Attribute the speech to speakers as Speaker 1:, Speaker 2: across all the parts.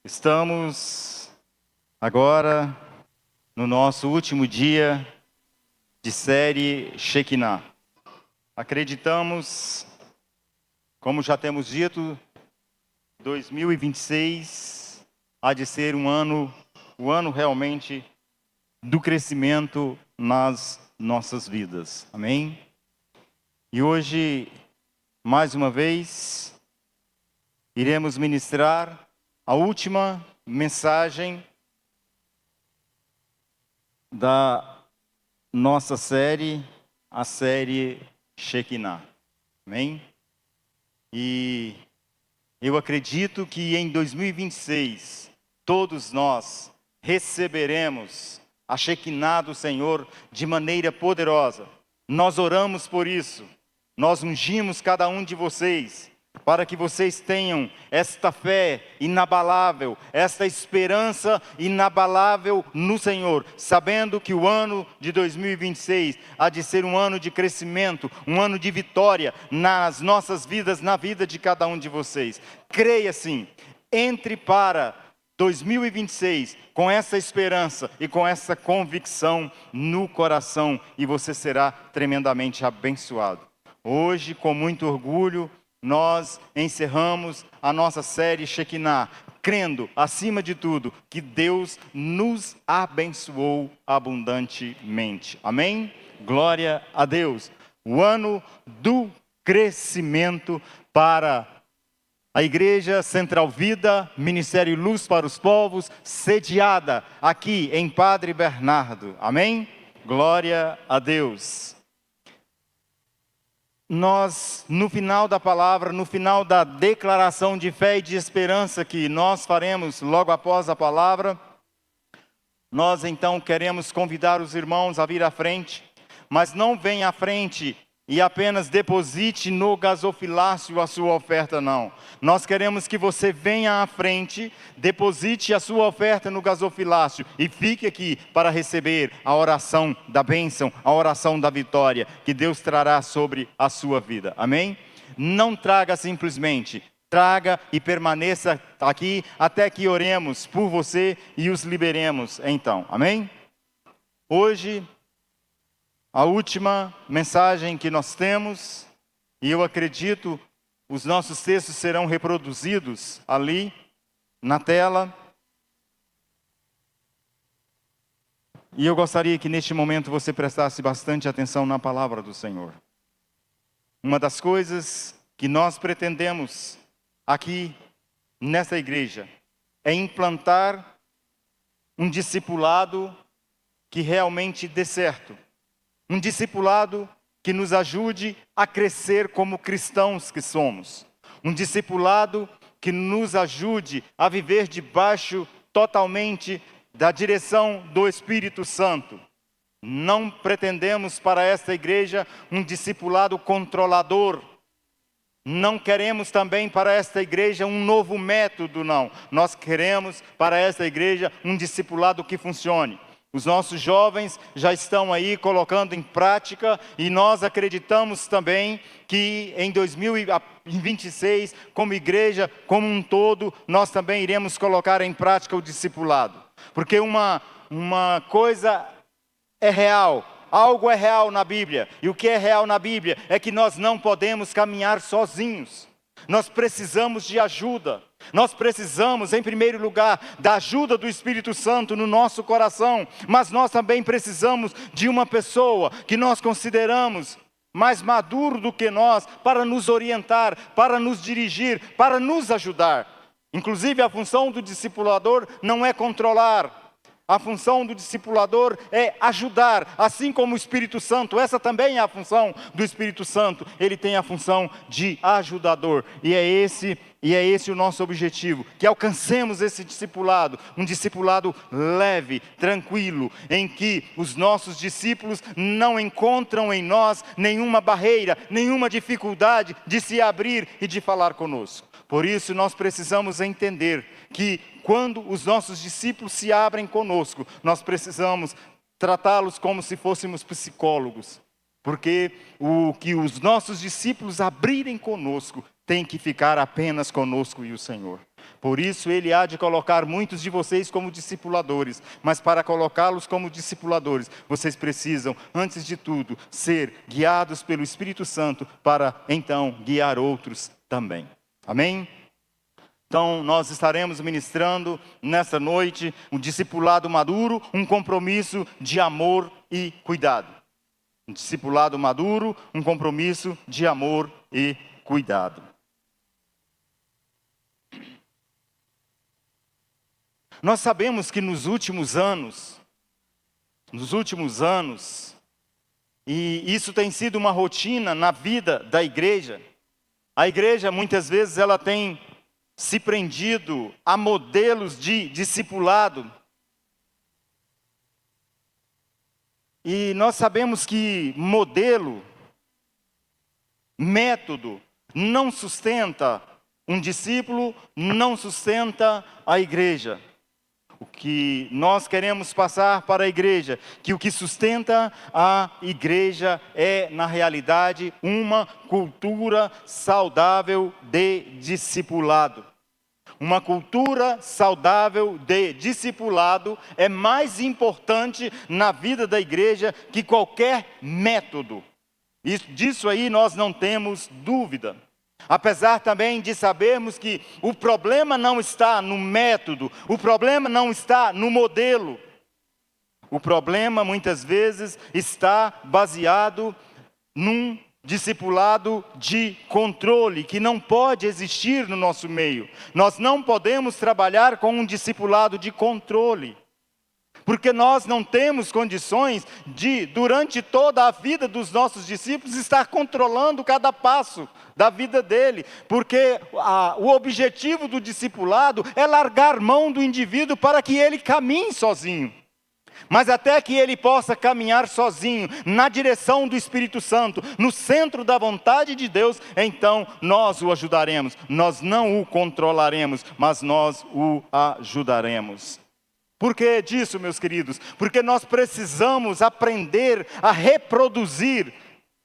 Speaker 1: Estamos agora no nosso último dia de série Shekinah. Acreditamos, como já temos dito, 2026 há de ser o ano realmente do crescimento nas nossas vidas. Amém? E hoje, mais uma vez, iremos ministrar a última mensagem da nossa série, a série Shekinah. Amém? E eu acredito que em 2026, todos nós receberemos a Shekinah do Senhor de maneira poderosa. Nós oramos por isso. Nós ungimos cada um de vocês, para que vocês tenham esta fé inabalável, esta esperança inabalável no Senhor, sabendo que o ano de 2026 há de ser um ano de crescimento, um ano de vitória nas nossas vidas, na vida de cada um de vocês. Creia sim, entre para 2026 com essa esperança e com essa convicção no coração, e você será tremendamente abençoado. Hoje, com muito orgulho, nós encerramos a nossa série Shekinah, crendo, acima de tudo, que Deus nos abençoou abundantemente. Amém? Glória a Deus. O ano do crescimento para a Igreja Central Vida, Ministério Luz para os Povos, sediada aqui em Padre Bernardo. Amém? Glória a Deus. Nós, no final da palavra, no final da declaração de fé e de esperança que nós faremos logo após a palavra, nós então queremos convidar os irmãos a vir à frente, mas não venha à frente e apenas deposite no gasofilácio a sua oferta, não. Nós queremos que você venha à frente, deposite a sua oferta no gasofilácio e fique aqui para receber a oração da bênção, a oração da vitória que Deus trará sobre a sua vida. Amém? Não traga simplesmente, traga e permaneça aqui até que oremos por você e os liberemos então. Amém? Hoje, a última mensagem que nós temos, e eu acredito, os nossos textos serão reproduzidos ali na tela. E eu gostaria que neste momento você prestasse bastante atenção na palavra do Senhor. Uma das coisas que nós pretendemos aqui nessa igreja é implantar um discipulado que realmente dê certo. Um discipulado que nos ajude a crescer como cristãos que somos. Um discipulado que nos ajude a viver debaixo totalmente da direção do Espírito Santo. Não pretendemos para esta igreja um discipulado controlador. Não queremos também para esta igreja um novo método, não. Nós queremos para esta igreja um discipulado que funcione. Os nossos jovens já estão aí colocando em prática e nós acreditamos também que em 2026, como igreja, como um todo, nós também iremos colocar em prática o discipulado. Porque uma coisa é real, algo é real na Bíblia. E o que é real na Bíblia é que nós não podemos caminhar sozinhos. Nós precisamos de ajuda. Nós precisamos, em primeiro lugar, da ajuda do Espírito Santo no nosso coração. Mas nós também precisamos de uma pessoa que nós consideramos mais maduro do que nós, para nos orientar, para nos dirigir, para nos ajudar. Inclusive, a função do discipulador não é controlar. A função do discipulador é ajudar, assim como o Espírito Santo. Essa também é a função do Espírito Santo. Ele tem a função de ajudador. E é esse o nosso objetivo, que alcancemos esse discipulado, um discipulado leve, tranquilo, em que os nossos discípulos não encontram em nós nenhuma barreira, nenhuma dificuldade de se abrir e de falar conosco. Por isso nós precisamos entender que quando os nossos discípulos se abrem conosco, nós precisamos tratá-los como se fôssemos psicólogos. Porque o que os nossos discípulos abrirem conosco, tem que ficar apenas conosco e o Senhor. Por isso Ele há de colocar muitos de vocês como discipuladores. Mas para colocá-los como discipuladores, vocês precisam, antes de tudo, ser guiados pelo Espírito Santo para então guiar outros também. Amém? Então, nós estaremos ministrando nessa noite um discipulado maduro, um compromisso de amor e cuidado. Um discipulado maduro, um compromisso de amor e cuidado. Nós sabemos que nos últimos anos, e isso tem sido uma rotina na vida da igreja, a igreja muitas vezes ela tem se prendido a modelos de discipulado. E nós sabemos que modelo, método, não sustenta um discípulo, não sustenta a igreja. O que nós queremos passar para a igreja, que o que sustenta a igreja é, na realidade, uma cultura saudável de discipulado. Uma cultura saudável de discipulado é mais importante na vida da igreja que qualquer método. Disso aí nós não temos dúvida. Apesar também de sabermos que o problema não está no método, o problema não está no modelo. O problema muitas vezes está baseado num discipulado de controle, que não pode existir no nosso meio. Nós não podemos trabalhar com um discipulado de controle, porque nós não temos condições de, durante toda a vida dos nossos discípulos, estar controlando cada passo da vida dele, porque o objetivo do discipulado é largar mão do indivíduo para que ele caminhe sozinho. Mas até que ele possa caminhar sozinho, na direção do Espírito Santo, no centro da vontade de Deus, então nós o ajudaremos. Nós não o controlaremos, mas nós o ajudaremos. Por que disso, meus queridos? Porque nós precisamos aprender a reproduzir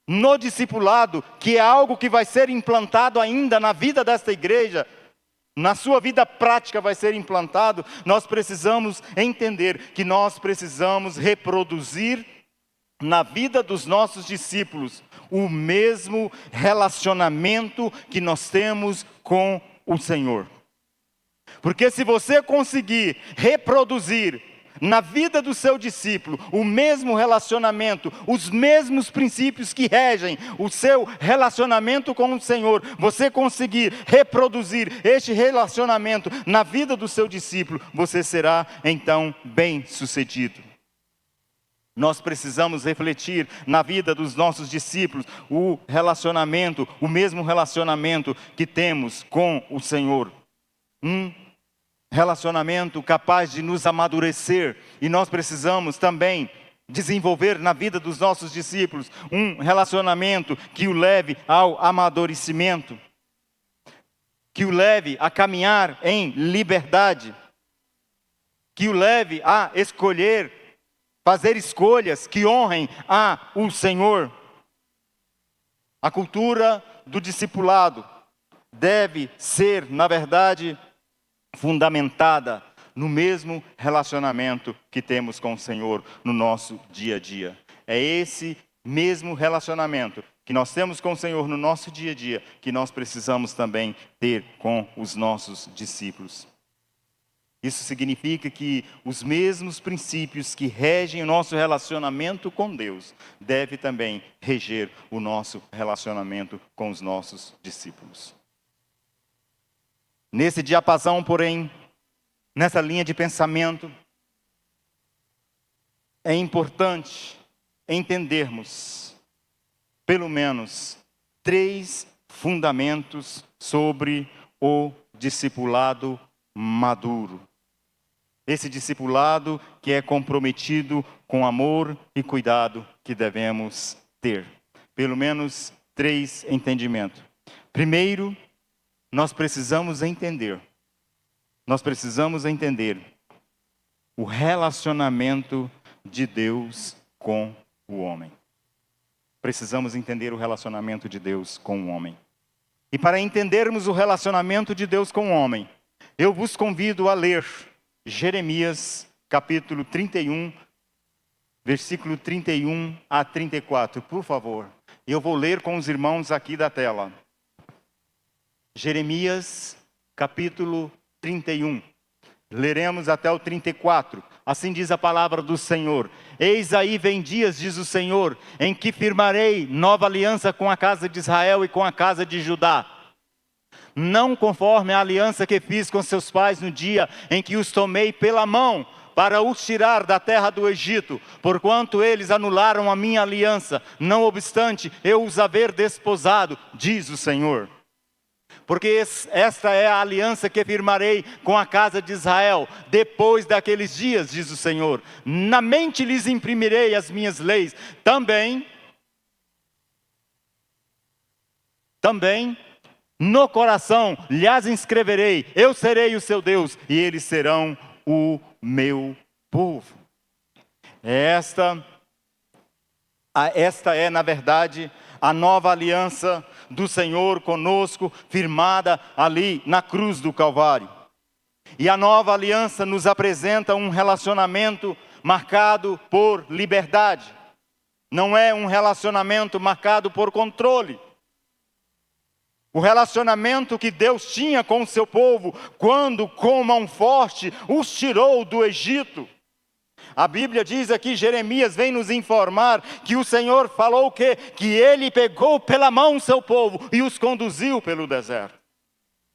Speaker 1: no discipulado, que é algo que vai ser implantado ainda na vida desta igreja, na sua vida prática vai ser implantado. Nós precisamos entender que nós precisamos reproduzir na vida dos nossos discípulos o mesmo relacionamento que nós temos com o Senhor. Porque se você conseguir reproduzir na vida do seu discípulo o mesmo relacionamento, os mesmos princípios que regem o seu relacionamento com o Senhor, você conseguir reproduzir este relacionamento na vida do seu discípulo, você será então bem-sucedido. Nós precisamos refletir na vida dos nossos discípulos o relacionamento, o mesmo relacionamento que temos com o Senhor. Relacionamento capaz de nos amadurecer, e nós precisamos também desenvolver na vida dos nossos discípulos um relacionamento que o leve ao amadurecimento, que o leve a caminhar em liberdade, que o leve a escolher, fazer escolhas que honrem o Senhor. A cultura do discipulado deve ser, na verdade, fundamentada no mesmo relacionamento que temos com o Senhor no nosso dia a dia. É esse mesmo relacionamento que nós temos com o Senhor no nosso dia a dia que nós precisamos também ter com os nossos discípulos. Isso significa que os mesmos princípios que regem o nosso relacionamento com Deus devem também reger o nosso relacionamento com os nossos discípulos. Nesse diapasão, porém, nessa linha de pensamento, é importante entendermos, pelo menos, 3 fundamentos sobre o discipulado maduro. Esse discipulado que é comprometido com amor e cuidado que devemos ter. Pelo menos 3 entendimentos. Primeiro, nós precisamos entender o relacionamento de Deus com o homem. Precisamos entender o relacionamento de Deus com o homem. E para entendermos o relacionamento de Deus com o homem, Eu vos convido a ler Jeremias capítulo 31, versículo 31 a 34, por favor. Eu vou ler com os irmãos aqui da tela. Jeremias capítulo 31. Leremos até o 34. Assim diz a palavra do Senhor. Eis aí vem dias, diz o Senhor, em que firmarei nova aliança com a casa de Israel e com a casa de Judá. Não conforme a aliança que fiz com seus pais no dia em que os tomei pela mão, para os tirar da terra do Egito, porquanto eles anularam a minha aliança, não obstante eu os haver desposado, diz o Senhor. Porque esta é a aliança que firmarei com a casa de Israel, depois daqueles dias, diz o Senhor. Na mente lhes imprimirei as minhas leis, também no coração lhes inscreverei, eu serei o seu Deus, e eles serão o meu povo. Esta é, na verdade, a nova aliança do Senhor conosco, firmada ali na cruz do Calvário. E a nova aliança nos apresenta um relacionamento marcado por liberdade. Não é um relacionamento marcado por controle. O relacionamento que Deus tinha com o seu povo, quando com mão forte os tirou do Egito. A Bíblia diz aqui, Jeremias vem nos informar que o Senhor falou que Ele pegou pela mão o seu povo e os conduziu pelo deserto.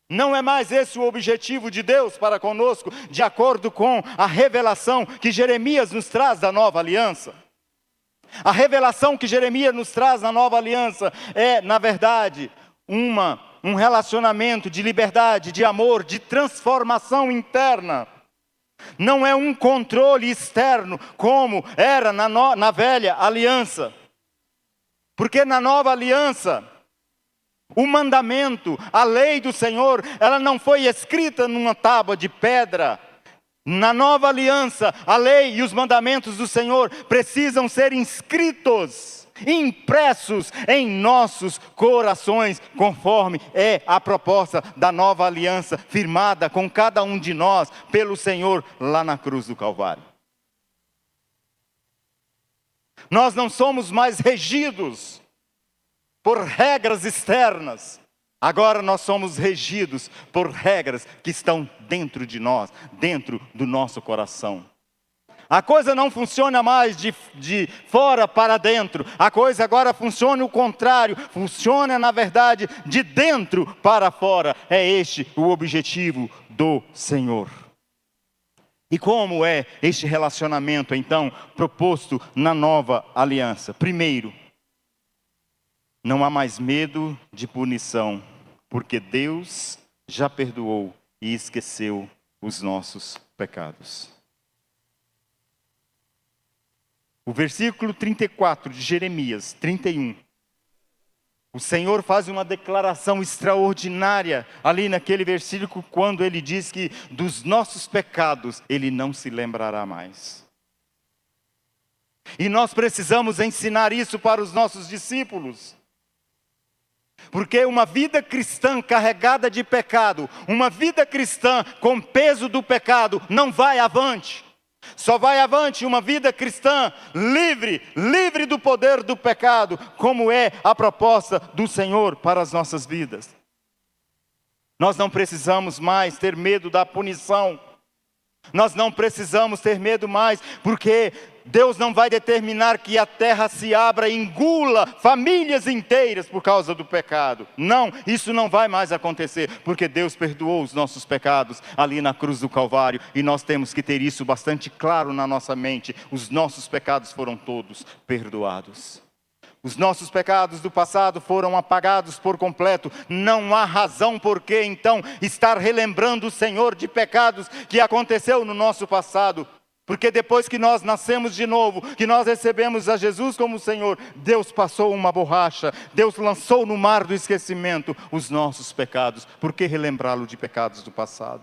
Speaker 1: Não é mais esse o objetivo de Deus para conosco, de acordo com a revelação que Jeremias nos traz da nova aliança. A revelação que Jeremias nos traz na nova aliança é, na verdade, um relacionamento de liberdade, de amor, de transformação interna. Não é um controle externo, como era na velha aliança. Porque na nova aliança, o mandamento, a lei do Senhor, ela não foi escrita numa tábua de pedra. Na nova aliança, a lei e os mandamentos do Senhor precisam ser inscritos, impressos em nossos corações, conforme é a proposta da nova aliança, firmada com cada um de nós, pelo Senhor, lá na cruz do Calvário. Nós não somos mais regidos por regras externas, agora nós somos regidos por regras que estão dentro de nós, dentro do nosso coração. A coisa não funciona mais de fora para dentro. A coisa agora funciona o contrário. Funciona, na verdade, de dentro para fora. É este o objetivo do Senhor. E como é este relacionamento, então, proposto na nova aliança? Primeiro, não há mais medo de punição, porque Deus já perdoou e esqueceu os nossos pecados. O versículo 34 de Jeremias 31. O Senhor faz uma declaração extraordinária ali naquele versículo, quando Ele diz que dos nossos pecados Ele não se lembrará mais. E nós precisamos ensinar isso para os nossos discípulos. Porque uma vida cristã carregada de pecado, uma vida cristã com peso do pecado, não vai avante. Só vai avante uma vida cristã livre do poder do pecado, como é a proposta do Senhor para as nossas vidas. Nós não precisamos mais ter medo da punição. Nós não precisamos ter medo mais, porque Deus não vai determinar que a terra se abra e engula famílias inteiras por causa do pecado. Não, isso não vai mais acontecer, porque Deus perdoou os nossos pecados ali na cruz do Calvário, e nós temos que ter isso bastante claro na nossa mente. Os nossos pecados foram todos perdoados. Os nossos pecados do passado foram apagados por completo. Não há razão por que então estar relembrando o Senhor de pecados que aconteceu no nosso passado. Porque depois que nós nascemos de novo, que nós recebemos a Jesus como Senhor, Deus passou uma borracha, Deus lançou no mar do esquecimento os nossos pecados. Por que relembrá-lo de pecados do passado?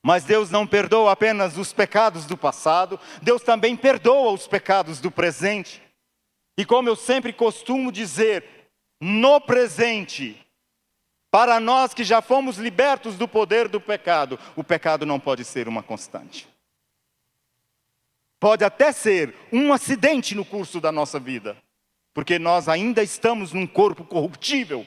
Speaker 1: Mas Deus não perdoa apenas os pecados do passado, Deus também perdoa os pecados do presente. E como eu sempre costumo dizer, no presente, Para nós que já fomos libertos do poder do pecado, o pecado não pode ser uma constante. Pode até ser um acidente no curso da nossa vida, porque nós ainda estamos num corpo corruptível,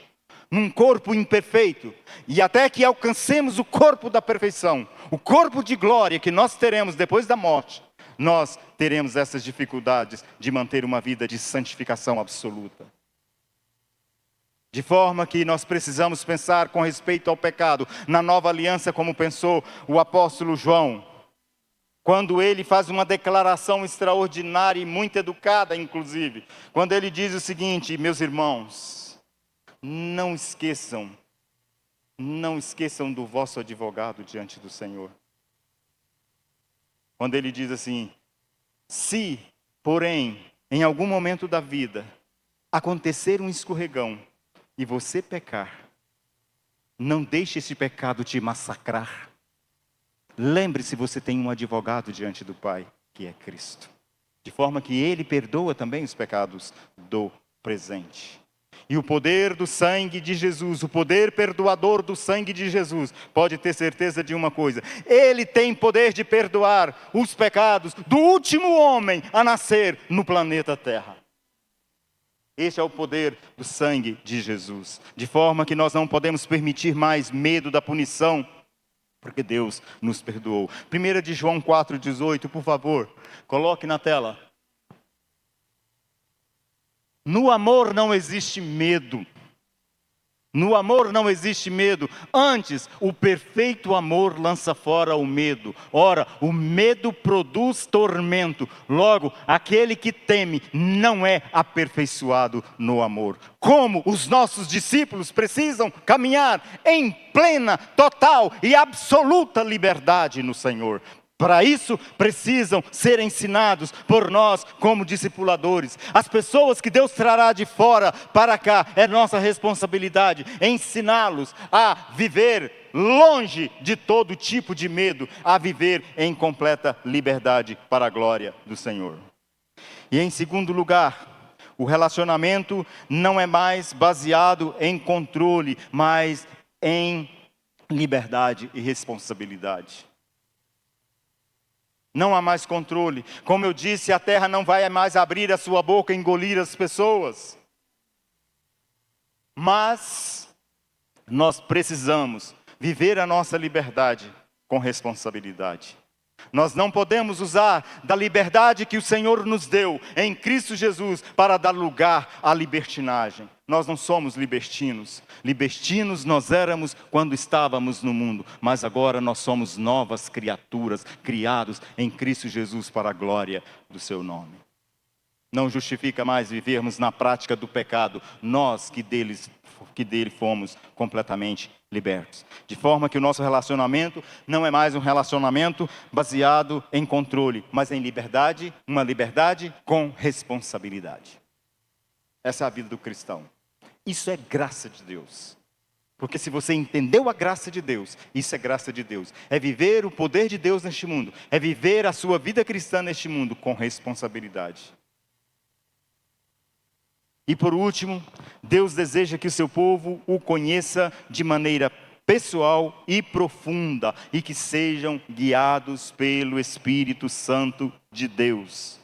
Speaker 1: num corpo imperfeito, e até que alcancemos o corpo da perfeição, o corpo de glória que nós teremos depois da morte, nós teremos essas dificuldades de manter uma vida de santificação absoluta. De forma que nós precisamos pensar com respeito ao pecado, na nova aliança, como pensou o apóstolo João, quando ele faz uma declaração extraordinária e muito educada, inclusive, quando ele diz o seguinte: meus irmãos, não esqueçam do vosso advogado diante do Senhor. Quando ele diz assim: se, porém, em algum momento da vida, acontecer um escorregão, e você pecar, não deixe esse pecado te massacrar. Lembre-se, você tem um advogado diante do Pai, que é Cristo. De forma que Ele perdoa também os pecados do presente. E o poder do sangue de Jesus, o poder perdoador do sangue de Jesus, pode ter certeza de uma coisa: Ele tem poder de perdoar os pecados do último homem a nascer no planeta Terra. Esse é o poder do sangue de Jesus. De forma que nós não podemos permitir mais medo da punição, porque Deus nos perdoou. 1 de João 4,18, por favor, coloque na tela. No amor não existe medo. No amor não existe medo. Antes, o perfeito amor lança fora o medo. Ora, o medo produz tormento. Logo, aquele que teme não é aperfeiçoado no amor. Como os nossos discípulos precisam caminhar em plena, total e absoluta liberdade no Senhor. Para isso, precisam ser ensinados por nós como discipuladores. As pessoas que Deus trará de fora para cá, é nossa responsabilidade ensiná-los a viver longe de todo tipo de medo, a viver em completa liberdade para a glória do Senhor. E em segundo lugar, o relacionamento não é mais baseado em controle, mas em liberdade e responsabilidade. Não há mais controle. Como eu disse, a terra não vai mais abrir a sua boca e engolir as pessoas. Mas nós precisamos viver a nossa liberdade com responsabilidade. Nós não podemos usar da liberdade que o Senhor nos deu em Cristo Jesus para dar lugar à libertinagem. Nós não somos libertinos. Libertinos nós éramos quando estávamos no mundo, mas agora nós somos novas criaturas, criados em Cristo Jesus para a glória do seu nome. Não justifica mais vivermos na prática do pecado, nós que dele fomos completamente libertos. De forma que o nosso relacionamento não é mais um relacionamento baseado em controle, mas em liberdade, uma liberdade com responsabilidade. Essa é a vida do cristão. Isso é graça de Deus. Porque se você entendeu a graça de Deus, isso é graça de Deus. É viver o poder de Deus neste mundo. É viver a sua vida cristã neste mundo com responsabilidade. E por último, Deus deseja que o seu povo o conheça de maneira pessoal e profunda, e que sejam guiados pelo Espírito Santo de Deus.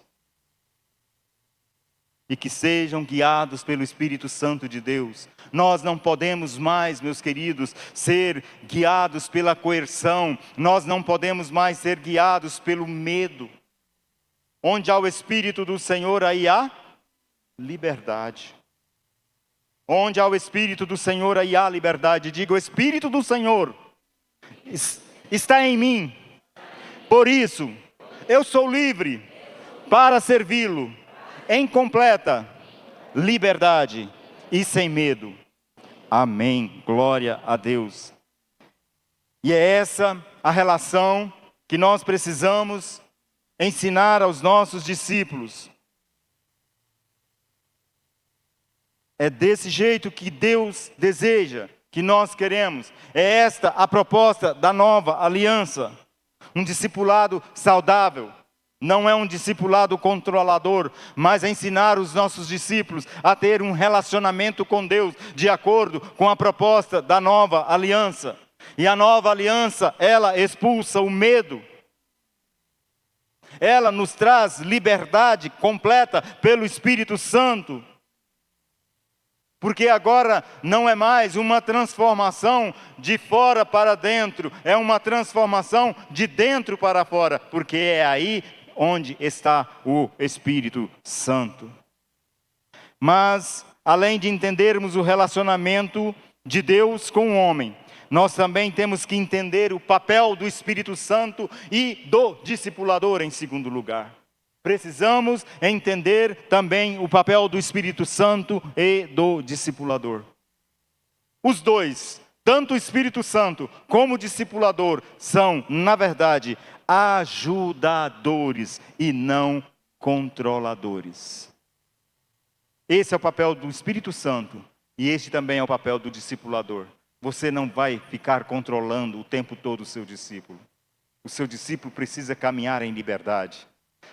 Speaker 1: E que sejam guiados pelo Espírito Santo de Deus. Nós não podemos mais, meus queridos, ser guiados pela coerção. Nós não podemos mais ser guiados pelo medo. Onde há o Espírito do Senhor, aí há liberdade. Onde há o Espírito do Senhor, aí há liberdade. Diga: o Espírito do Senhor está em mim. Por isso, eu sou livre para servi-lo em completa liberdade e sem medo. Amém. Glória a Deus. E é essa a relação que nós precisamos ensinar aos nossos discípulos. É desse jeito que Deus deseja, que nós queremos. É esta a proposta da nova aliança. Um discipulado saudável, Não é um discipulado controlador, mas é ensinar os nossos discípulos a ter um relacionamento com Deus, de acordo com a proposta da nova aliança. E a nova aliança, ela expulsa o medo. Ela nos traz liberdade completa pelo Espírito Santo. Porque agora não é mais uma transformação de fora para dentro, é uma transformação de dentro para fora, porque é aí onde está o Espírito Santo. Mas, além de entendermos o relacionamento de Deus com o homem, nós também temos que entender o papel do Espírito Santo e do discipulador em segundo lugar. Precisamos entender também o papel do Espírito Santo e do discipulador. Os dois, tanto o Espírito Santo como o discipulador, são, na verdade, ajudadores e não controladores. Esse é o papel do Espírito Santo e este também é o papel do discipulador. Você não vai ficar controlando o tempo todo o seu discípulo. O seu discípulo precisa caminhar em liberdade.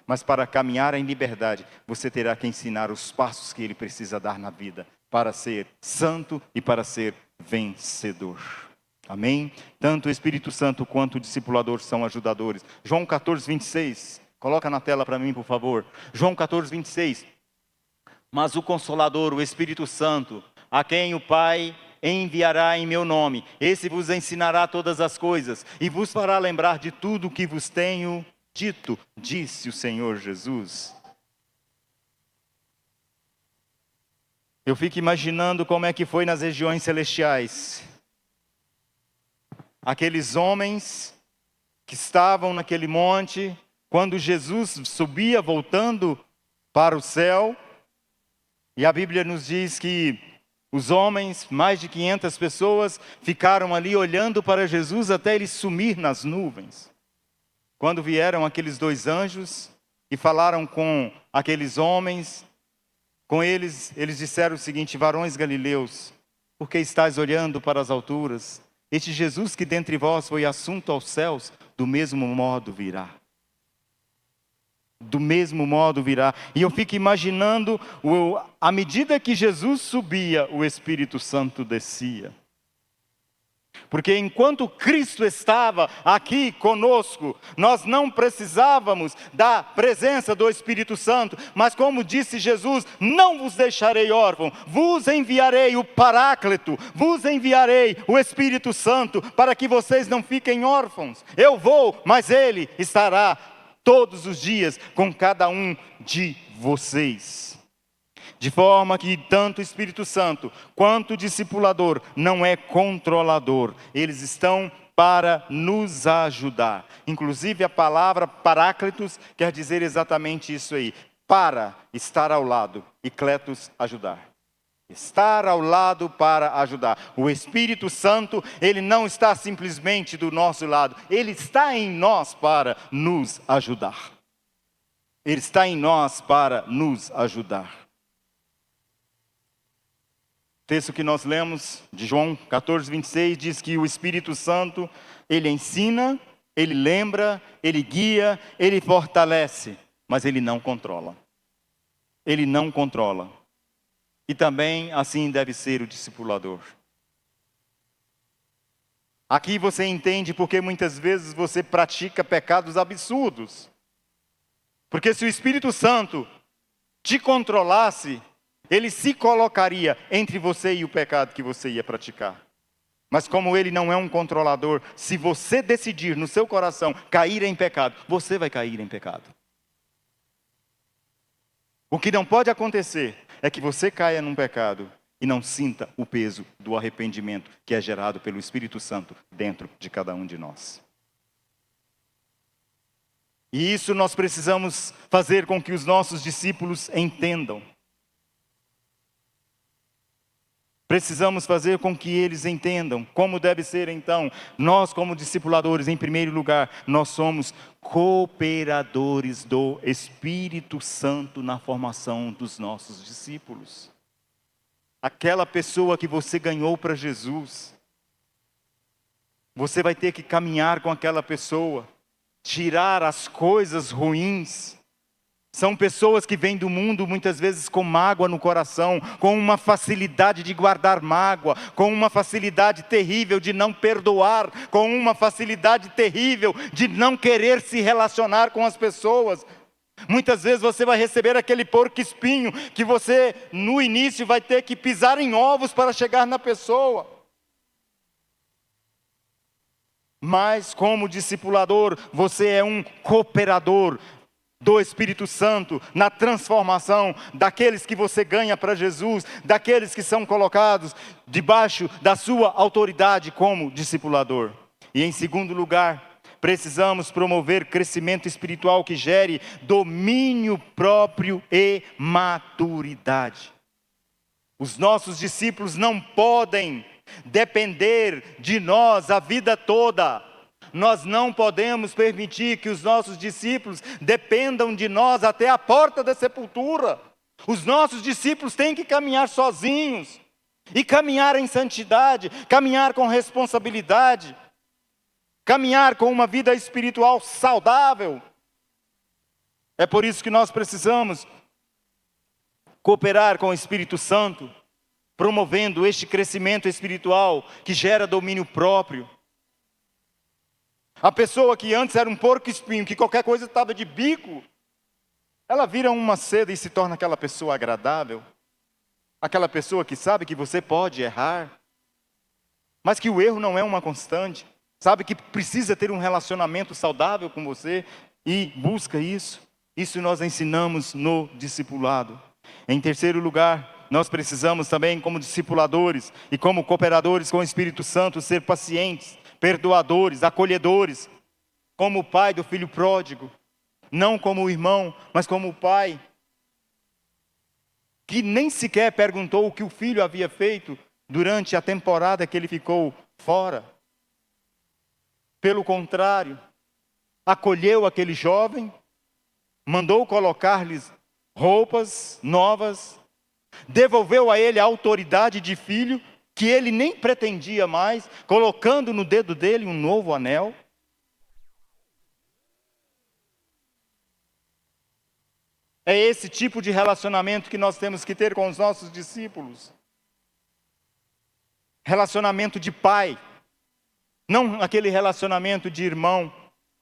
Speaker 1: Mas para caminhar em liberdade, você terá que ensinar os passos que ele precisa dar na vida, para ser santo e para ser vencedor. Amém? Tanto o Espírito Santo quanto o discipulador são ajudadores. João 14, 26. Coloca na tela para mim, por favor. João 14, 26. Mas o Consolador, o Espírito Santo, a quem o Pai enviará em meu nome, esse vos ensinará todas as coisas e vos fará lembrar de tudo o que vos tenho dito, disse o Senhor Jesus. Eu fico imaginando como é que foi nas regiões celestiais. Aqueles homens que estavam naquele monte, quando Jesus subia voltando para o céu, e a Bíblia nos diz que os homens, mais de 500 pessoas, ficaram ali olhando para Jesus até ele sumir nas nuvens. Quando vieram aqueles dois anjos e falaram com aqueles homens, com eles disseram o seguinte: varões galileus, por que estáis olhando para as alturas? Este Jesus que dentre vós foi assunto aos céus, do mesmo modo virá. Do mesmo modo virá. E eu fico imaginando, à medida que Jesus subia, o Espírito Santo descia. Porque enquanto Cristo estava aqui conosco, nós não precisávamos da presença do Espírito Santo, mas como disse Jesus, não vos deixarei órfão, vos enviarei o Paráclito, vos enviarei o Espírito Santo, para que vocês não fiquem órfãos. Eu vou, mas Ele estará todos os dias com cada um de vocês. De forma que tanto o Espírito Santo quanto o discipulador não é controlador. Eles estão para nos ajudar. Inclusive a palavra Paráclitos quer dizer exatamente isso aí. Para, estar ao lado, e Kletos, ajudar. Estar ao lado para ajudar. O Espírito Santo, ele não está simplesmente do nosso lado. Ele está em nós para nos ajudar. Ele está em nós para nos ajudar. O texto que nós lemos, de João 14, 26, diz que o Espírito Santo, ele ensina, ele lembra, ele guia, ele fortalece, mas ele não controla. Ele não controla. E também assim deve ser o discipulador. Aqui você entende porque muitas vezes você pratica pecados absurdos. Porque se o Espírito Santo te controlasse, ele se colocaria entre você e o pecado que você ia praticar. Mas como ele não é um controlador, se você decidir no seu coração cair em pecado, você vai cair em pecado. O que não pode acontecer é que você caia num pecado e não sinta o peso do arrependimento que é gerado pelo Espírito Santo dentro de cada um de nós. E isso nós precisamos fazer com que os nossos discípulos entendam. Precisamos fazer com que eles entendam como deve ser então. Nós como discipuladores, em primeiro lugar, nós somos cooperadores do Espírito Santo na formação dos nossos discípulos. Aquela pessoa que você ganhou para Jesus, você vai ter que caminhar com aquela pessoa. tirar as coisas ruins. São pessoas que vêm do mundo muitas vezes com mágoa no coração, com uma facilidade de guardar mágoa, com uma facilidade terrível de não perdoar, com uma facilidade terrível de não querer se relacionar com as pessoas. Muitas vezes você vai receber aquele porco-espinho que você no início vai ter que pisar em ovos para chegar na pessoa. Mas como discipulador, você é um cooperador do Espírito Santo na transformação daqueles que você ganha para Jesus, daqueles que são colocados debaixo da sua autoridade como discipulador. E em segundo lugar, precisamos promover crescimento espiritual que gere domínio próprio e maturidade. Os nossos discípulos não podem depender de nós a vida toda. Nós não podemos permitir que os nossos discípulos dependam de nós até a porta da sepultura. Os nossos discípulos têm que caminhar sozinhos. E caminhar em santidade, caminhar com responsabilidade, caminhar com uma vida espiritual saudável. É por isso que nós precisamos cooperar com o Espírito Santo, promovendo este crescimento espiritual que gera domínio próprio. A pessoa que antes era um porco-espinho, que qualquer coisa estava de bico, ela vira uma seda e se torna aquela pessoa agradável. Aquela pessoa que sabe que você pode errar, mas que o erro não é uma constante. Sabe que precisa ter um relacionamento saudável com você e busca isso. Isso nós ensinamos no discipulado. Em terceiro lugar, nós precisamos também, como discipuladores e como cooperadores com o Espírito Santo, ser pacientes, perdoadores, acolhedores, como o pai do filho pródigo, não como o irmão, mas como o pai, que nem sequer perguntou o que o filho havia feito durante a temporada que ele ficou fora. Pelo contrário, acolheu aquele jovem, mandou colocar-lhes roupas novas, devolveu a ele a autoridade de filho, que ele nem pretendia mais, colocando no dedo dele um novo anel. É esse tipo de relacionamento que nós temos que ter com os nossos discípulos. Relacionamento de pai, não aquele relacionamento de irmão,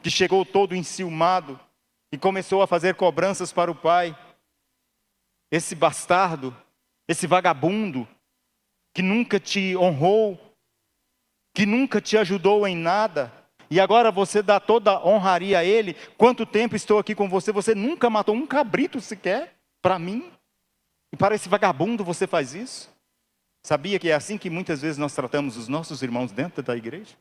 Speaker 1: que chegou todo enciumado e começou a fazer cobranças para o pai. Esse bastardo, esse vagabundo, que nunca te honrou, que nunca te ajudou em nada, e agora você dá toda a honraria a ele. Quanto tempo estou aqui com você, você nunca matou um cabrito sequer para mim, e para esse vagabundo você faz isso? Sabia que é assim que muitas vezes nós tratamos os nossos irmãos dentro da igreja?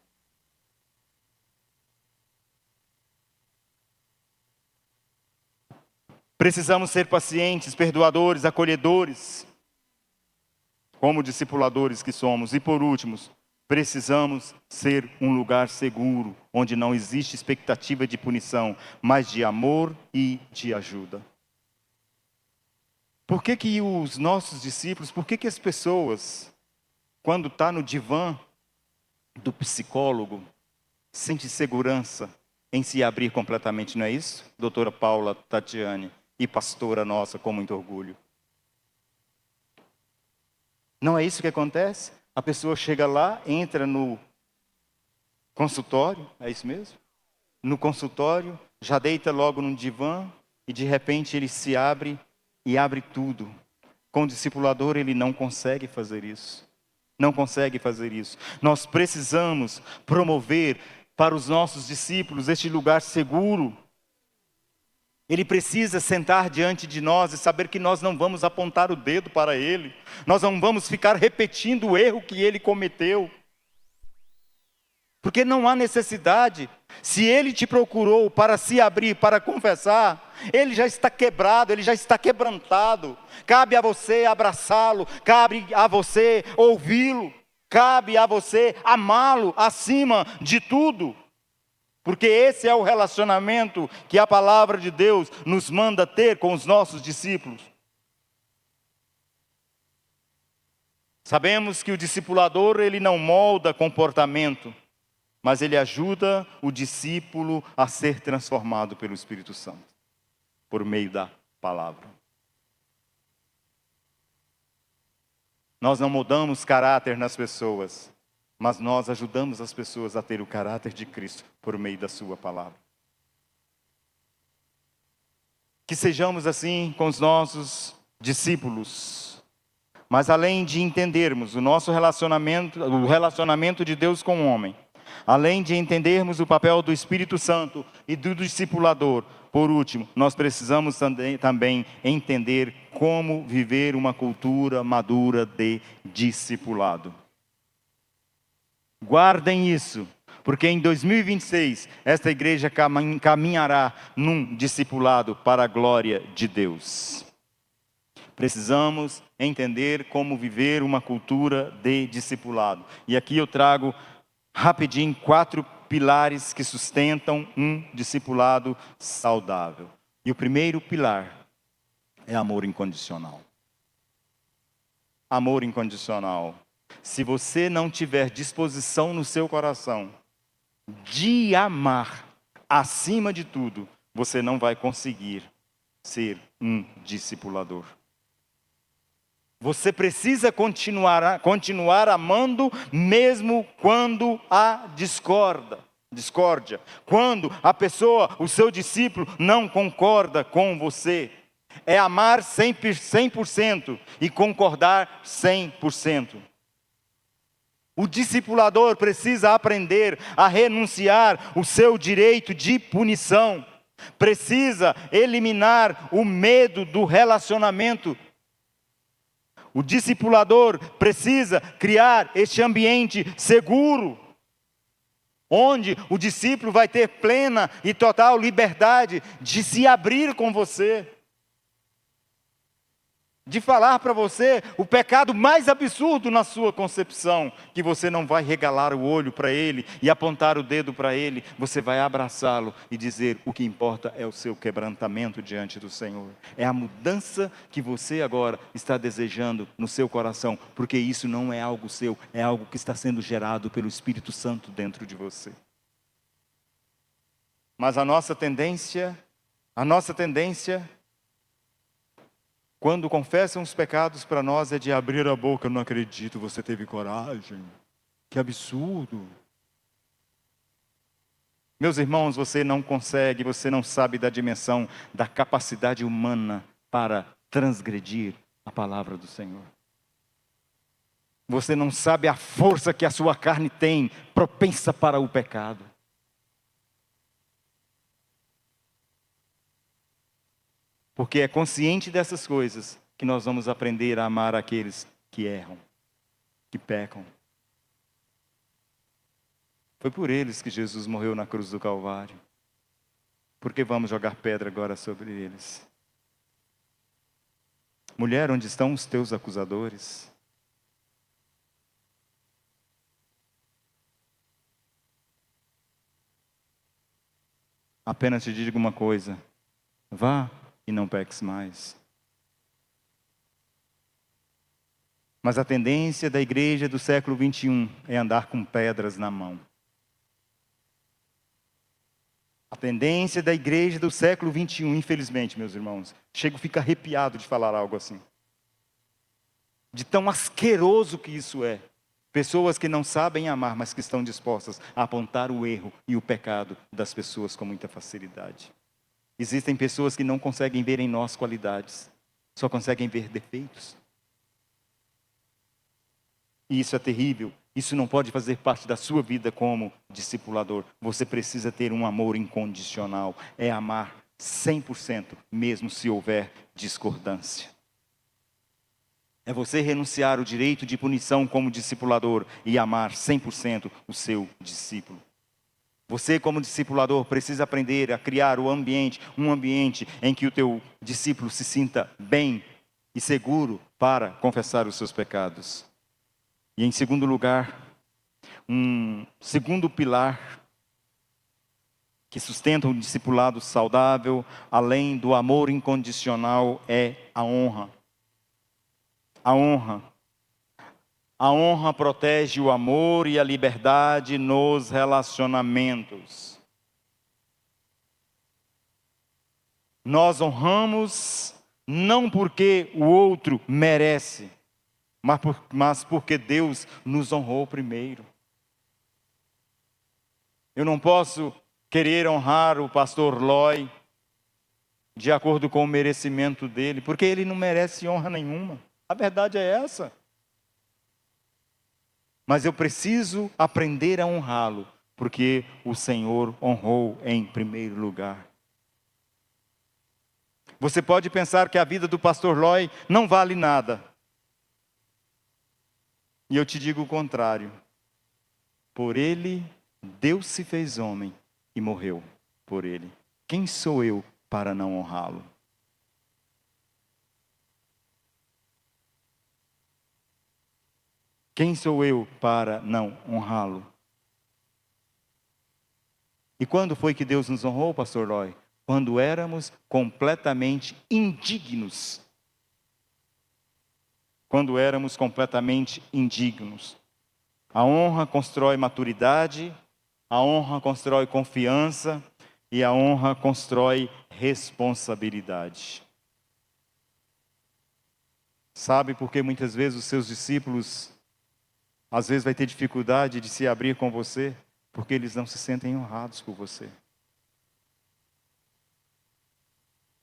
Speaker 1: Precisamos ser pacientes, perdoadores, acolhedores, como discipuladores que somos. E por último, precisamos ser um lugar seguro, onde não existe expectativa de punição, mas de amor e de ajuda. Por que que os nossos discípulos, por que que as pessoas, quando está no divã do psicólogo, sente segurança em se abrir completamente, não é isso? Doutora Paula Tatiane, e pastora nossa, com muito orgulho. Não é isso que acontece? A pessoa chega lá, entra no consultório, é isso mesmo? No consultório, já deita logo no divã e de repente ele se abre e abre tudo. Com o discipulador ele não consegue fazer isso. Não consegue fazer isso. Nós precisamos promover para os nossos discípulos este lugar seguro. Ele precisa sentar diante de nós e saber que nós não vamos apontar o dedo para ele. Nós não vamos ficar repetindo o erro que ele cometeu. Porque não há necessidade. Se ele te procurou para se abrir, para confessar, ele já está quebrado, ele já está quebrantado. Cabe a você abraçá-lo, cabe a você ouvi-lo, cabe a você amá-lo acima de tudo. Porque esse é o relacionamento que a palavra de Deus nos manda ter com os nossos discípulos. Sabemos que o discipulador, ele não molda comportamento, mas ele ajuda o discípulo a ser transformado pelo Espírito Santo, por meio da palavra. Nós não mudamos caráter nas pessoas, mas nós ajudamos as pessoas a ter o caráter de Cristo por meio da sua palavra. Que sejamos assim com os nossos discípulos. Mas além de entendermos o nosso relacionamento, o relacionamento de Deus com o homem, além de entendermos o papel do Espírito Santo e do discipulador, por último, nós precisamos também entender como viver uma cultura madura de discipulado. Guardem isso, porque em 2026, esta igreja caminhará num discipulado para a glória de Deus. Precisamos entender como viver uma cultura de discipulado. E aqui eu trago rapidinho 4 pilares que sustentam um discipulado saudável. E o primeiro pilar é amor incondicional. Amor incondicional. Se você não tiver disposição no seu coração de amar acima de tudo, você não vai conseguir ser um discipulador. Você precisa continuar amando mesmo quando há discórdia. Quando a pessoa, o seu discípulo, não concorda com você. É amar 100% e concordar 100%. O discipulador precisa aprender a renunciar o seu direito de punição. Precisa eliminar o medo do relacionamento. O discipulador precisa criar este ambiente seguro, onde o discípulo vai ter plena e total liberdade de se abrir com você, de falar para você o pecado mais absurdo na sua concepção, que você não vai regalar o olho para ele e apontar o dedo para ele, você vai abraçá-lo e dizer: o que importa é o seu quebrantamento diante do Senhor. É a mudança que você agora está desejando no seu coração, porque isso não é algo seu, é algo que está sendo gerado pelo Espírito Santo dentro de você. Mas a nossa tendência, quando confessam os pecados para nós, é de abrir a boca. Eu não acredito, você teve coragem. Que absurdo. Meus irmãos, você não consegue, você não sabe da dimensão da capacidade humana para transgredir a palavra do Senhor. Você não sabe a força que a sua carne tem, propensa para o pecado. Porque é consciente dessas coisas que nós vamos aprender a amar aqueles que erram, que pecam. Foi por eles que Jesus morreu na cruz do Calvário. Por que vamos jogar pedra agora sobre eles? Mulher, onde estão os teus acusadores? Apenas te digo uma coisa: vá e não peques mais. Mas a tendência da igreja do século 21 é andar com pedras na mão. A tendência da igreja do século 21, infelizmente, meus irmãos, chego a ficar arrepiado de falar algo assim. De tão asqueroso que isso é. Pessoas que não sabem amar, mas que estão dispostas a apontar o erro e o pecado das pessoas com muita facilidade. Existem pessoas que não conseguem ver em nós qualidades, só conseguem ver defeitos. E isso é terrível. Isso não pode fazer parte da sua vida como discipulador. Você precisa ter um amor incondicional. É amar 100%, mesmo se houver discordância. É você renunciar o direito de punição como discipulador e amar 100% o seu discípulo. Você, como discipulador, precisa aprender a criar um ambiente em que o teu discípulo se sinta bem e seguro para confessar os seus pecados. E em segundo lugar, um segundo pilar que sustenta um discipulado saudável, além do amor incondicional, é a honra. A honra. A honra protege o amor e a liberdade nos relacionamentos. Nós honramos não porque o outro merece, mas porque Deus nos honrou primeiro. Eu não posso querer honrar o pastor Loi de acordo com o merecimento dele, porque ele não merece honra nenhuma. A verdade é essa. Mas eu preciso aprender a honrá-lo, porque o Senhor honrou em primeiro lugar. Você pode pensar que a vida do pastor Loi não vale nada. E eu te digo o contrário. Por ele, Deus se fez homem e morreu por ele. Quem sou eu para não honrá-lo? Quem sou eu para não honrá-lo? E quando foi que Deus nos honrou, pastor Loi? Quando éramos completamente indignos. Quando éramos completamente indignos. A honra constrói maturidade, a honra constrói confiança e a honra constrói responsabilidade. Sabe por que muitas vezes os seus discípulos, às vezes vai ter dificuldade de se abrir com você? Porque eles não se sentem honrados por você.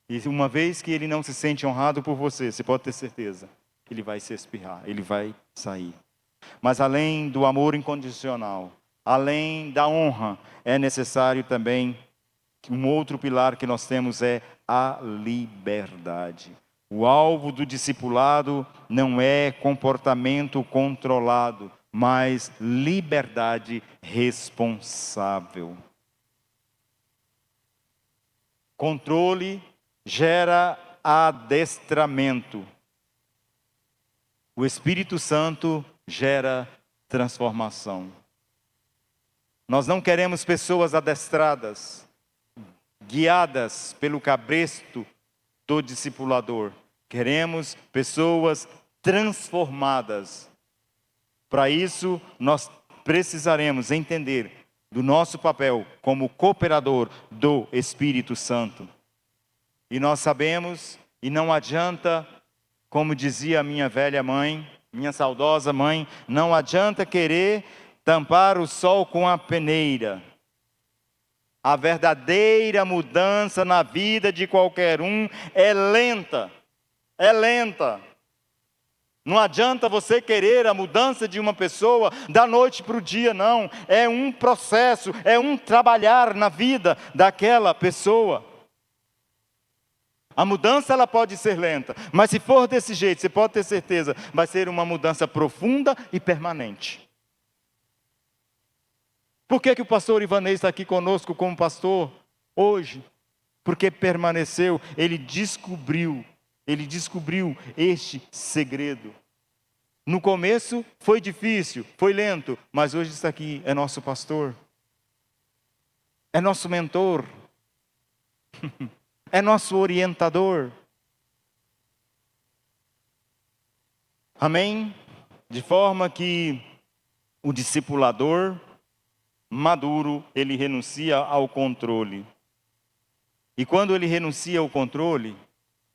Speaker 1: E uma vez que ele não se sente honrado por você, você pode ter certeza, ele vai se espirrar, ele vai sair. Mas além do amor incondicional, além da honra, é necessário também, um outro pilar que nós temos é a liberdade. O alvo do discipulado não é comportamento controlado, mas liberdade responsável. Controle gera adestramento. O Espírito Santo gera transformação. Nós não queremos pessoas adestradas, guiadas pelo cabresto do discipulador. Queremos pessoas transformadas. Para isso, nós precisaremos entender do nosso papel como cooperador do Espírito Santo. E nós sabemos, e não adianta, como dizia a minha velha mãe, minha saudosa mãe, não adianta querer tampar o sol com a peneira. A verdadeira mudança na vida de qualquer um é lenta. É lenta. Não adianta você querer a mudança de uma pessoa da noite para o dia, não. É um processo, é um trabalhar na vida daquela pessoa. A mudança ela pode ser lenta, mas se for desse jeito, você pode ter certeza, vai ser uma mudança profunda e permanente. Por que o pastor Ivanês está aqui conosco como pastor hoje? Porque permaneceu, ele descobriu este segredo. No começo foi difícil, foi lento, mas hoje está aqui, é nosso pastor, é nosso mentor, é nosso orientador. Amém? De forma que o discipulador maduro, ele renuncia ao controle. E quando ele renuncia ao controle,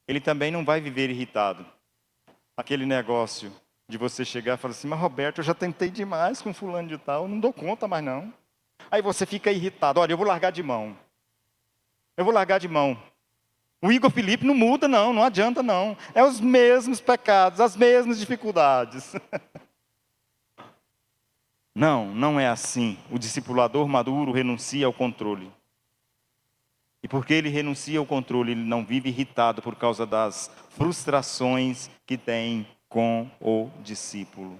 Speaker 1: ele também não vai viver irritado. Aquele negócio de você chegar e falar assim, mas Roberto, eu já tentei demais com fulano de tal, não dou conta mais não. Aí você fica irritado, olha, eu vou largar de mão. Eu vou largar de mão. O Igor Felipe não muda não, não adianta não. É os mesmos pecados, as mesmas dificuldades. Não é assim. O discipulador maduro renuncia ao controle. E porque ele renuncia ao controle, ele não vive irritado por causa das frustrações que tem com o discípulo.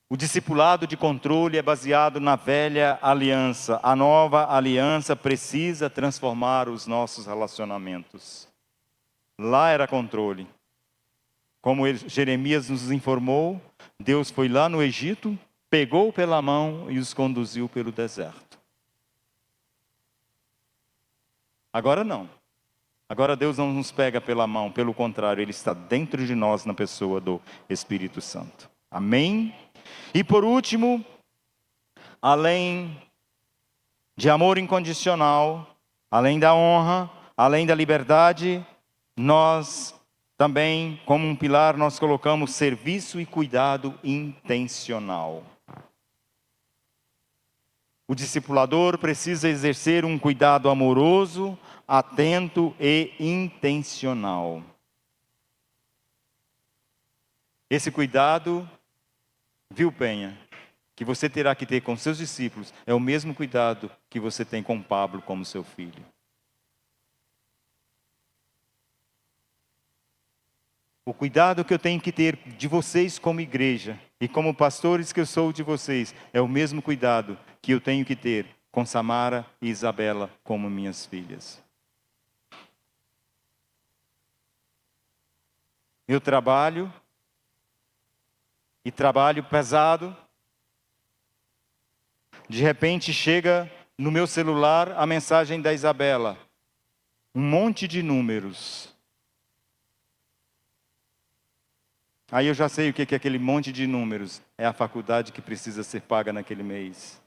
Speaker 1: O discipulado de controle é baseado na velha aliança. A nova aliança precisa transformar os nossos relacionamentos. Lá era controle. Como Jeremias nos informou, Deus foi lá no Egito, pegou pela mão e os conduziu pelo deserto. Agora não. Agora Deus não nos pega pela mão, pelo contrário, Ele está dentro de nós na pessoa do Espírito Santo. Amém? E por último, além de amor incondicional, além da honra, além da liberdade, nós também, como um pilar, nós colocamos serviço e cuidado intencional. O discipulador precisa exercer um cuidado amoroso, atento e intencional. Esse cuidado, viu, Penha, que você terá que ter com seus discípulos, é o mesmo cuidado que você tem com Pablo como seu filho. O cuidado que eu tenho que ter de vocês como igreja e como pastores que eu sou de vocês, é o mesmo cuidado que eu tenho que ter com Samara e Isabela como minhas filhas. Eu trabalho, e trabalho pesado. De repente chega no meu celular a mensagem da Isabela. Um monte de números. Aí eu já sei o que é aquele monte de números. É a faculdade que precisa ser paga naquele mês.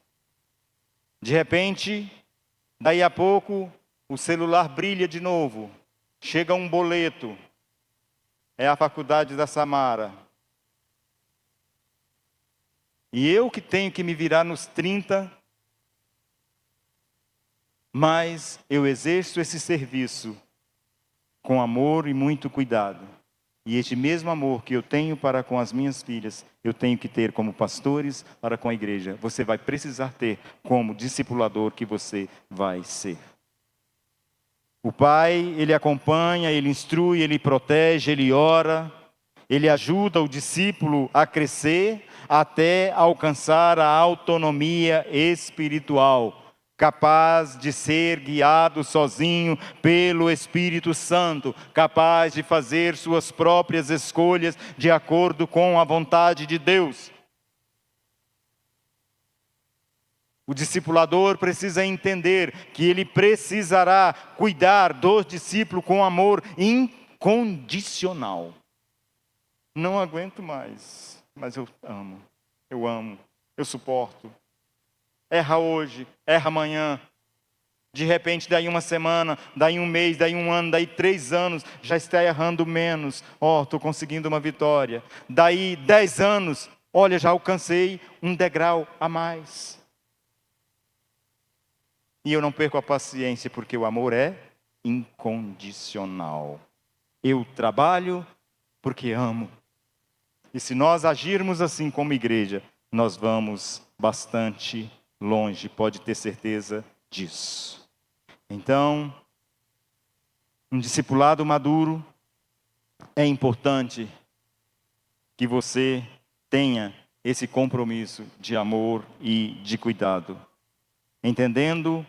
Speaker 1: De repente, daí a pouco, o celular brilha de novo. Chega um boleto. É a faculdade da Samara. E eu que tenho que me virar nos 30, mas eu exerço esse serviço com amor e muito cuidado. E este mesmo amor que eu tenho para com as minhas filhas, eu tenho que ter como pastores para com a igreja. Você vai precisar ter como discipulador que você vai ser. O pai, ele acompanha, ele instrui, ele protege, ele ora, ele ajuda o discípulo a crescer até alcançar a autonomia espiritual, capaz de ser guiado sozinho pelo Espírito Santo, capaz de fazer suas próprias escolhas de acordo com a vontade de Deus. O discipulador precisa entender que ele precisará cuidar do discípulo com amor incondicional. Não aguento mais, mas eu amo, eu suporto. Erra hoje, erra amanhã. De repente, daí uma semana, daí um mês, daí um ano, daí 3 anos, já está errando menos. Estou conseguindo uma vitória. Daí 10 anos, olha, já alcancei um degrau a mais. E eu não perco a paciência, porque o amor é incondicional. Eu trabalho porque amo. E se nós agirmos assim como igreja, nós vamos bastante longe, pode ter certeza disso. Então, um discipulado maduro, é importante que você tenha esse compromisso de amor e de cuidado. Entendendo,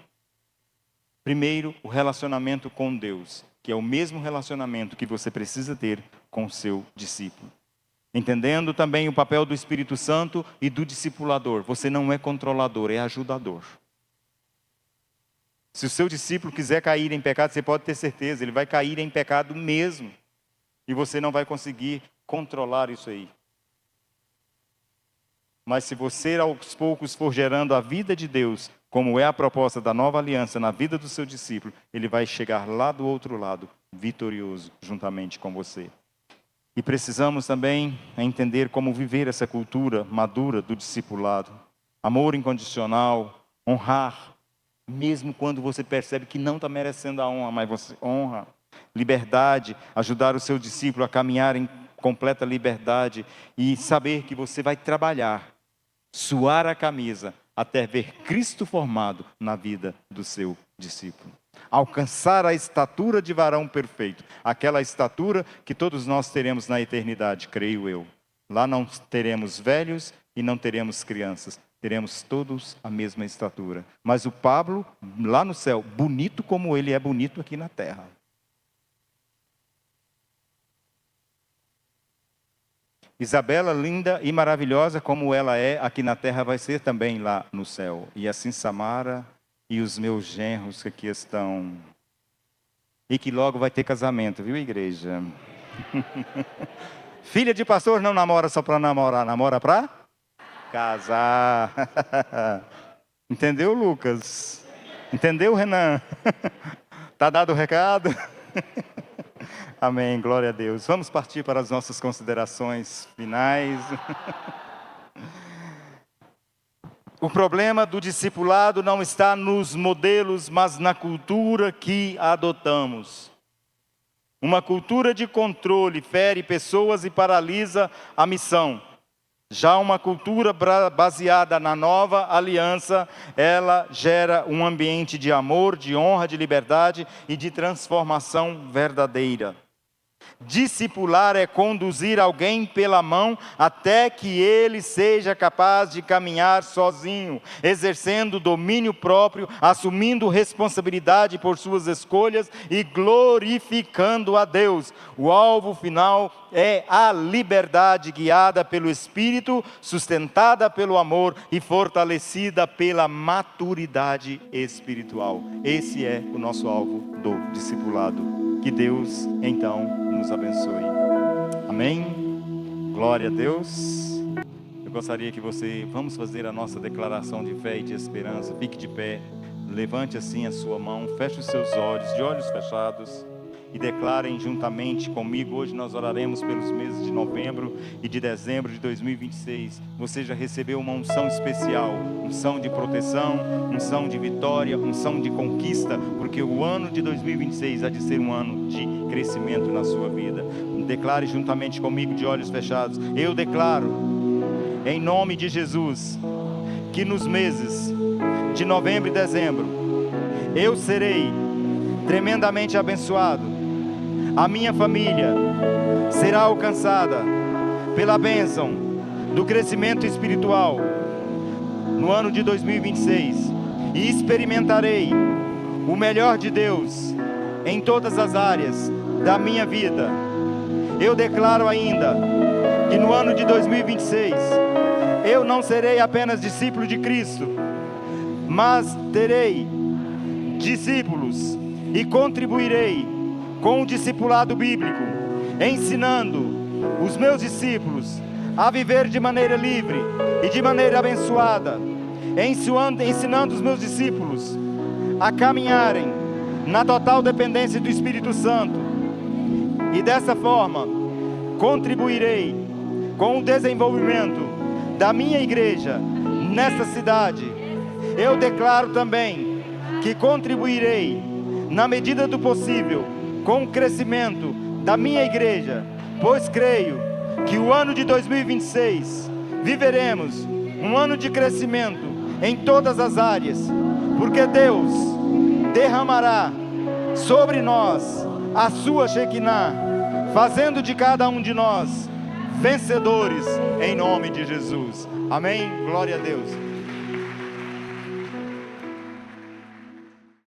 Speaker 1: primeiro, o relacionamento com Deus, que é o mesmo relacionamento que você precisa ter com o seu discípulo. Entendendo também o papel do Espírito Santo e do discipulador. Você não é controlador, é ajudador. Se o seu discípulo quiser cair em pecado, você pode ter certeza, ele vai cair em pecado mesmo. E você não vai conseguir controlar isso aí. Mas se você aos poucos for gerando a vida de Deus, como é a proposta da nova aliança na vida do seu discípulo, ele vai chegar lá do outro lado, vitorioso, juntamente com você. E precisamos também entender como viver essa cultura madura do discipulado. Amor incondicional, honrar, mesmo quando você percebe que não está merecendo a honra, mas você honra. Liberdade, ajudar o seu discípulo a caminhar em completa liberdade e saber que você vai trabalhar, suar a camisa, até ver Cristo formado na vida do seu discípulo. Alcançar a estatura de varão perfeito, aquela estatura que todos nós teremos na eternidade, creio eu. Lá não teremos velhos e não teremos crianças, teremos todos a mesma estatura. Mas o Pablo, lá no céu, bonito como ele é bonito aqui na terra. Isabela, linda e maravilhosa como ela é aqui na terra, vai ser também lá no céu. E assim Samara e os meus genros que aqui estão. E que logo vai ter casamento, viu, igreja? Filha de pastor não namora só para namorar, namora para casar. Entendeu, Lucas? Entendeu, Renan? Tá dado o recado? Amém, glória a Deus. Vamos partir para as nossas considerações finais. O problema do discipulado não está nos modelos, mas na cultura que adotamos. Uma cultura de controle fere pessoas e paralisa a missão. Já uma cultura baseada na nova aliança, ela gera um ambiente de amor, de honra, de liberdade e de transformação verdadeira. Discipular é conduzir alguém pela mão até que ele seja capaz de caminhar sozinho, exercendo domínio próprio, assumindo responsabilidade por suas escolhas e glorificando a Deus. O alvo final é a liberdade guiada pelo Espírito, sustentada pelo amor e fortalecida pela maturidade espiritual. Esse é o nosso alvo do discipulado. Que Deus, então, nos abençoe. Amém? Glória a Deus. Eu gostaria que vamos fazer a nossa declaração de fé e de esperança. Fique de pé, levante assim a sua mão, feche os seus olhos, de olhos fechados, e declarem juntamente comigo. Hoje nós oraremos pelos meses de novembro e de dezembro de 2026. Você já recebeu uma unção especial, unção de proteção, unção de vitória, unção de conquista, porque o ano de 2026 há de ser um ano de crescimento na sua vida. Declare juntamente comigo, de olhos fechados. Eu declaro, em nome de Jesus, que nos meses de novembro e dezembro, eu serei tremendamente abençoado. A minha família será alcançada pela bênção do crescimento espiritual no ano de 2026 e experimentarei o melhor de Deus em todas as áreas da minha vida. Eu declaro ainda que no ano de 2026 eu não serei apenas discípulo de Cristo, mas terei discípulos e contribuirei com o discipulado bíblico, ensinando os meus discípulos a viver de maneira livre e de maneira abençoada, ensinando os meus discípulos a caminharem na total dependência do Espírito Santo, e dessa forma contribuirei com o desenvolvimento da minha igreja nesta cidade. Eu declaro também que contribuirei, na medida do possível, com o crescimento da minha igreja, pois creio que o ano de 2026 viveremos um ano de crescimento em todas as áreas, porque Deus derramará sobre nós a sua Shekinah, fazendo de cada um de nós vencedores em nome de Jesus. Amém? Glória a Deus.